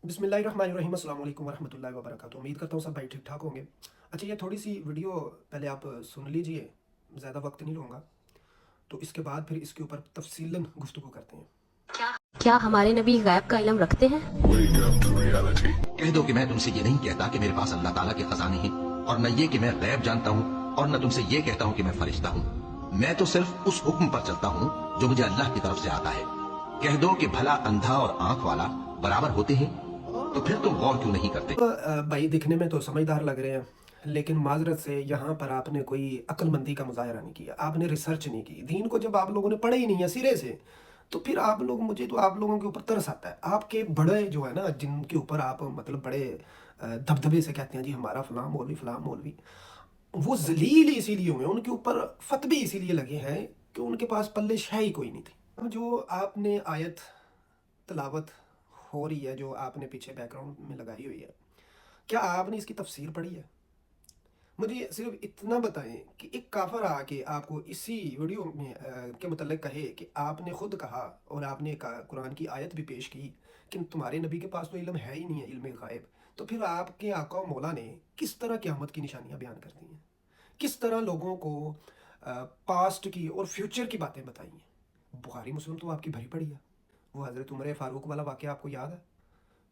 बिस्मिल्लाहिर्रहमानिर्रहीम, अस्सलाम वालेकुम वरहमतुल्लाहि वबरकातुहू। उम्मीद करता हूँ सब भाई ठीक ठाक होंगे। अच्छा, ये थोड़ी सी वीडियो पहले आप सुन लीजिए, ज़्यादा वक्त नहीं लूँगा, तो इसके बाद फिर इसके ऊपर तफसीलन गुफ्तगू करते हैं। क्या क्या हमारे नबी गैब का इल्म रखते हैं? कह दो कि मैं तुमसे ये नहीं कहता कि मेरे पास अल्लाह ताला के खजाने हैं, और न ये कि मैं गैब जानता हूँ, और न तुमसे ये कहता हूँ कि मैं फरिश्ता हूँ। मैं तो सिर्फ उस हुक्म पर चलता हूँ जो मुझे अल्लाह की तरफ से आता है। कह दो कि भला अंधा और आंख वाला बराबर होते हैं, तो फिर तुम गौर क्यों नहीं करते? भाई दिखने में तो समझदार लग रहे हैं, लेकिन माजरत से यहाँ पर आपने कोई अक्लमंदी का मुजाहरा नहीं किया, आपने रिसर्च नहीं की। दीन को जब आप लोगों ने पढ़ा ही नहीं है सिरे से, तो फिर आप लोग, मुझे तो आप लोगों के ऊपर तरस आता है। आपके बड़े जो है ना, जिनके ऊपर आप मतलब बड़े दबदबे से कहते हैं जी हमारा फलां मौलवी, वो जलील इसीलिए हुए, उनके ऊपर फतवे इसीलिए लगे हैं कि उनके पास पल्ले शह ही कोई नहीं थी। अब जो आपने आयत तलावत हो रही है, जो आपने पीछे बैकग्राउंड में लगाई हुई है, क्या आपने इसकी तफसीर पढ़ी है? मुझे सिर्फ इतना बताएं कि एक काफर आके आपको इसी वीडियो में के मतलब कहे कि आपने खुद कहा और आपने कुरान की आयत भी पेश की कि तुम्हारे नबी के पास तो इल्म है ही नहीं है, इल्म गायब, तो फिर आपके आका और मौला ने किस तरह क़यामत की निशानियां बयान कर दी हैं, किस तरह लोगों को पास्ट की और फ्यूचर की बातें बताई हैं? बुखारी मुस्लिम तो आपकी भरी पड़ी है। वो हज़रत उमर फारूक वाला वाक़या आपको याद है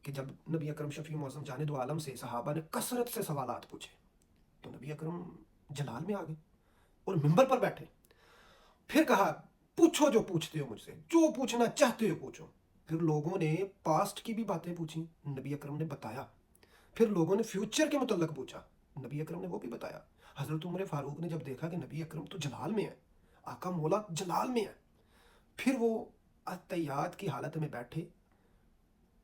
कि जब नबी अकरम शफ़ी मौसम जाने दो आलम से सहाबा ने कसरत से सवालात पूछे, तो नबी अकरम जलाल में आ गए और मिंबर पर बैठे, फिर कहा पूछो जो पूछते हो मुझसे, जो पूछना चाहते हो पूछो। फिर लोगों ने पास्ट की भी बातें पूछी, नबी अकरम ने बताया। फिर लोगों ने फ्यूचर के मुतल्लक पूछा, नबी अकरम ने वो भी बताया। हज़रत उमर फारूक ने जब देखा कि नबी अकरम तो जलाल में है, आका मौला जलाल में है, फिर वो अतयात की हालत में बैठे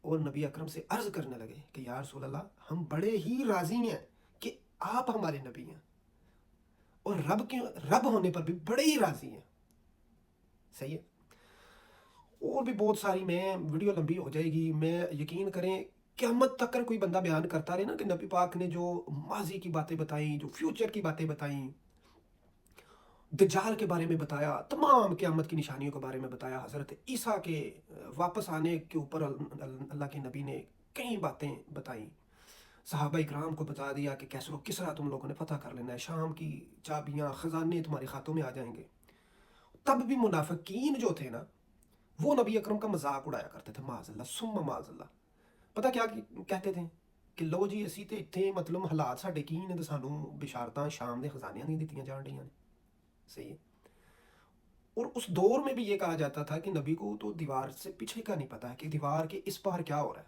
और नबी अकरम से अर्ज़ करने लगे कि या रसूल अल्लाह, हम बड़े ही राज़ी हैं कि आप हमारे नबी हैं, और रब होने पर भी बड़े ही राज़ी हैं। सही है। और भी बहुत सारी, मैं वीडियो लंबी हो जाएगी, मैं यकीन करें क़यामत तक अगर कोई बंदा बयान करता रहे ना कि नबी पाक ने जो माजी की बातें बताई, जो फ्यूचर की बातें बताई, दज्जाल के बारे में बताया, तमाम क़यामत की निशानियों के बारे में बताया, हज़रत ईसा के वापस आने के ऊपर अल्लाह के नबी ने कई बातें बताई, सहाबा इकराम को बता दिया कि कैसरो किसरा तुम लोगों ने फतह कर लेना है, शाम की चाबियाँ ख़जाने तुम्हारे खातों में आ जाएंगे। तब भी मुनाफिकीन जो थे ना, वो नबी अकरम का मजाक उड़ाया करते थे, माज़ल्ला सुम्मा माज़ल्ला। पता क्या कहते थे कि लो जी असी तो इतने मतलब हालात साढ़े की ने, तो सानू बिशारतां शाम के खजानियां नहीं दित्तियां जान रही ने। सही है। और उस दौर में भी ये कहा जाता था कि नबी को तो दीवार से पीछे का नहीं पता है कि दीवार के इस पार क्या हो रहा है।